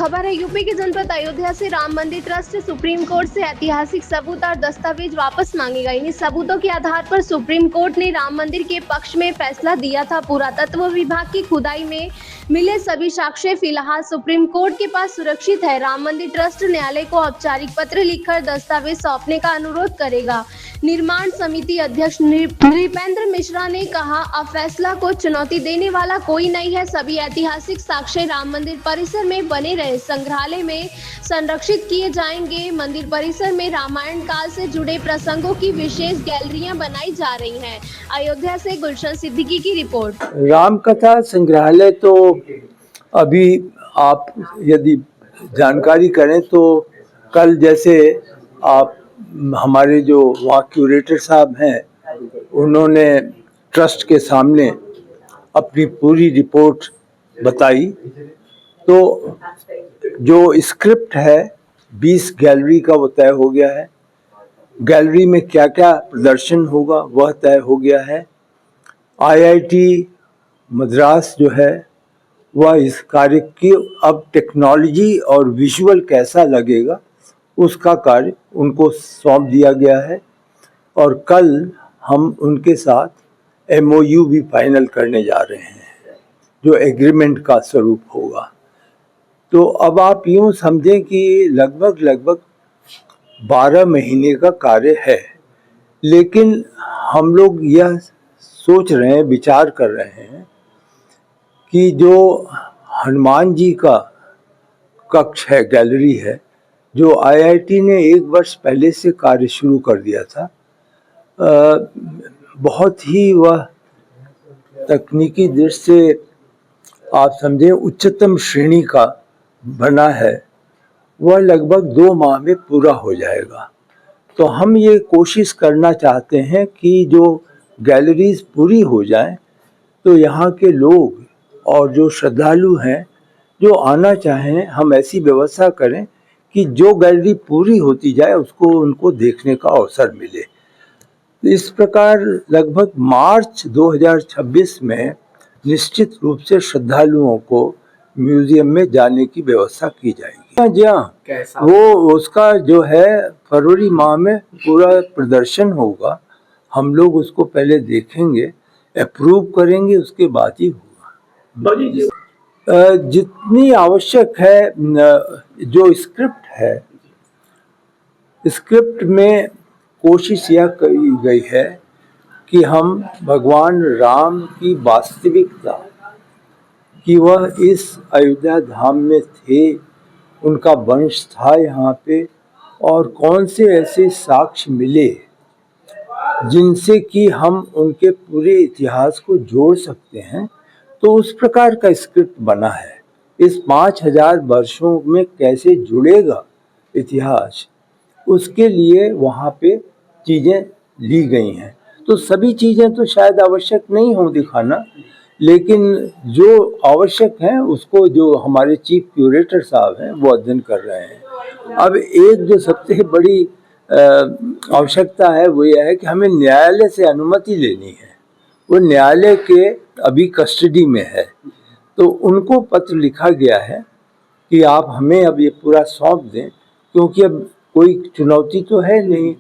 खबर है यूपी के जनपद अयोध्या से राम मंदिर ट्रस्ट से सुप्रीम कोर्ट से ऐतिहासिक सबूत और दस्तावेज वापस मांगे गए। इन सबूतों के आधार पर सुप्रीम कोर्ट ने राम मंदिर के पक्ष में फैसला दिया था। पुरातत्व विभाग की खुदाई में मिले सभी साक्ष्य फिलहाल सुप्रीम कोर्ट के पास सुरक्षित है। राम मंदिर ट्रस्ट न्यायालय को औपचारिक पत्र लिखकर दस्तावेज सौंपने का अनुरोध करेगा। निर्माण समिति अध्यक्ष नृपेंद्र मिश्रा ने कहा, अब फैसला को चुनौती देने वाला कोई नहीं है। सभी ऐतिहासिक साक्ष्य राम मंदिर परिसर में बने रहे संग्रहालय में संरक्षित किए जाएंगे। मंदिर परिसर में रामायण काल से जुड़े प्रसंगों की विशेष गैलरियां बनाई जा रही हैं। अयोध्या से गुलशन सिद्दीकी की रिपोर्ट। राम कथा संग्रहालय तो अभी आप यदि जानकारी करें तो कल जैसे आप हमारे जो वहाँ क्यूरेटर साहब हैं उन्होंने ट्रस्ट के सामने अपनी पूरी रिपोर्ट बताई, तो जो स्क्रिप्ट है 20 गैलरी का वो तय हो गया है। गैलरी में क्या क्या प्रदर्शन होगा वह तय हो गया है। आईआईटी मद्रास जो है वह इस कार्य की अब टेक्नोलॉजी और विजुअल कैसा लगेगा उसका कार्य उनको सौंप दिया गया है, और कल हम उनके साथ एमओयू भी फाइनल करने जा रहे हैं जो एग्रीमेंट का स्वरूप होगा। तो अब आप यूँ समझें कि लगभग 12 महीने का कार्य है, लेकिन हम लोग यह सोच रहे हैं, विचार कर रहे हैं कि जो हनुमान जी का कक्ष है, गैलरी है, जो आईआईटी ने 1 वर्ष पहले से कार्य शुरू कर दिया था, बहुत ही वह तकनीकी दृष्टि से आप समझें उच्चतम श्रेणी का बना है। वह लगभग 2 माह में पूरा हो जाएगा। तो हम ये कोशिश करना चाहते हैं कि जो गैलरीज पूरी हो जाएं तो यहाँ के लोग और जो श्रद्धालु हैं जो आना चाहें, हम ऐसी व्यवस्था करें कि जो गैलरी पूरी होती जाए उसको उनको देखने का अवसर मिले। इस प्रकार लगभग मार्च 2026 में निश्चित रूप से श्रद्धालुओं को म्यूजियम में जाने की व्यवस्था की जाएगी। जी हाँ, वो उसका जो है फरवरी माह में पूरा प्रदर्शन होगा। हम लोग उसको पहले देखेंगे, अप्रूव करेंगे, उसके बाद ही होगा। जितनी आवश्यक है, जो स्क्रिप्ट है, स्क्रिप्ट में कोशिश यह की गई है कि हम भगवान राम की वास्तविकता कि वह इस अयोध्या धाम में थे, उनका वंश था यहाँ पे, और कौन से ऐसे साक्ष्य मिले जिनसे कि हम उनके पूरे इतिहास को जोड़ सकते हैं। तो उस प्रकार का स्क्रिप्ट बना है। इस 5000 वर्षों में कैसे जुड़ेगा इतिहास, उसके लिए वहाँ पे चीज़ें ली गई हैं। तो सभी चीज़ें तो शायद आवश्यक नहीं हो दिखाना, लेकिन जो आवश्यक हैं उसको जो हमारे चीफ क्यूरेटर साहब हैं वो अध्ययन कर रहे हैं। अब एक जो सबसे बड़ी आवश्यकता है वो यह है कि हमें न्यायालय से अनुमति लेनी है। वो न्यायालय के अभी कस्टडी में है, तो उनको पत्र लिखा गया है कि आप हमें अब ये पूरा सौंप दें, क्योंकि अब कोई चुनौती तो है नहीं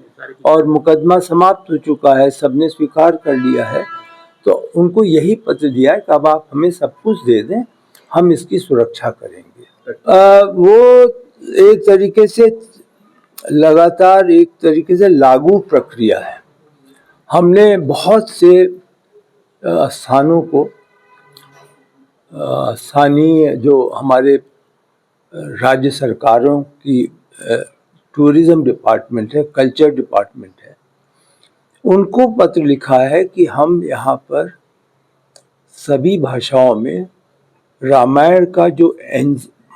और मुकदमा समाप्त हो चुका है, सबने स्वीकार कर लिया है। तो उनको यही पत्र दिया है कि अब आप हमें सब कुछ दे दें, हम इसकी सुरक्षा करेंगे। वो एक तरीके से लगातार एक तरीके से लागू प्रक्रिया है। हमने बहुत से स्थानों को, स्थानीय जो हमारे राज्य सरकारों की टूरिज्म डिपार्टमेंट है, कल्चर डिपार्टमेंट है, उनको पत्र लिखा है कि हम यहाँ पर सभी भाषाओं में रामायण का जो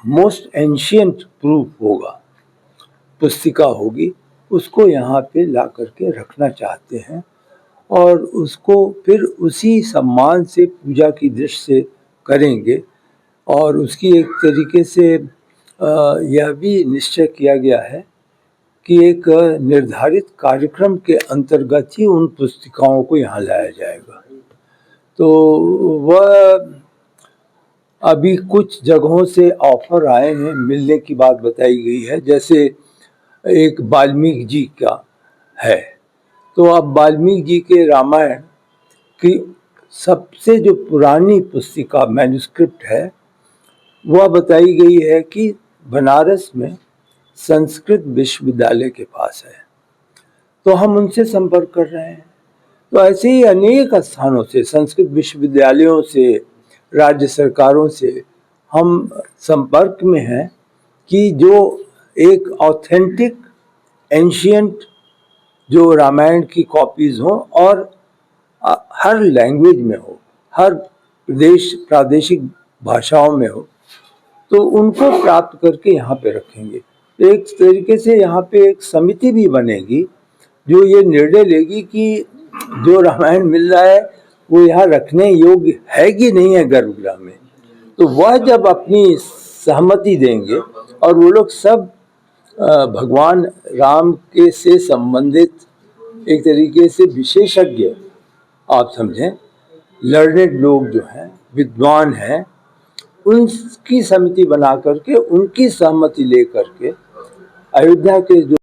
मोस्ट एंशियंट प्रूफ होगा, पुस्तिका होगी, उसको यहाँ पे ला करके रखना चाहते हैं, और उसको फिर उसी सम्मान से पूजा की दृष्टि से करेंगे। और उसकी एक तरीके से यह भी निश्चय किया गया है कि एक निर्धारित कार्यक्रम के अंतर्गत ही उन पुस्तिकाओं को यहाँ लाया जाएगा। तो वह अभी कुछ जगहों से ऑफर आए हैं, मिलने की बात बताई गई है। जैसे एक वाल्मीकि जी का है, तो अब वाल्मीकि जी के रामायण की सबसे जो पुरानी पुस्तिका मैन्युस्क्रिप्ट है, वह बताई गई है कि बनारस में संस्कृत विश्वविद्यालय के पास है। तो हम उनसे संपर्क कर रहे हैं। तो ऐसे ही अनेक स्थानों से, संस्कृत विश्वविद्यालयों से, राज्य सरकारों से हम संपर्क में हैं कि जो एक ऑथेंटिक एंशियंट जो रामायण की कॉपीज हों और हर लैंग्वेज में हो, हर प्रादेशिक भाषाओं में हो, तो उनको प्राप्त करके यहाँ पे रखेंगे। एक तरीके से यहाँ पे एक समिति भी बनेगी जो ये निर्णय लेगी कि जो रामायण मिल रहा है वो यहाँ रखने योग्य है कि नहीं है गर्भगृह में। तो वह जब अपनी सहमति देंगे और वो लोग सब भगवान राम के से संबंधित एक तरीके से विशेषज्ञ, आप समझें, लर्नेड लोग जो हैं, विद्वान हैं, उनकी समिति बना करके उनकी सहमति लेकर के अयोध्या के जो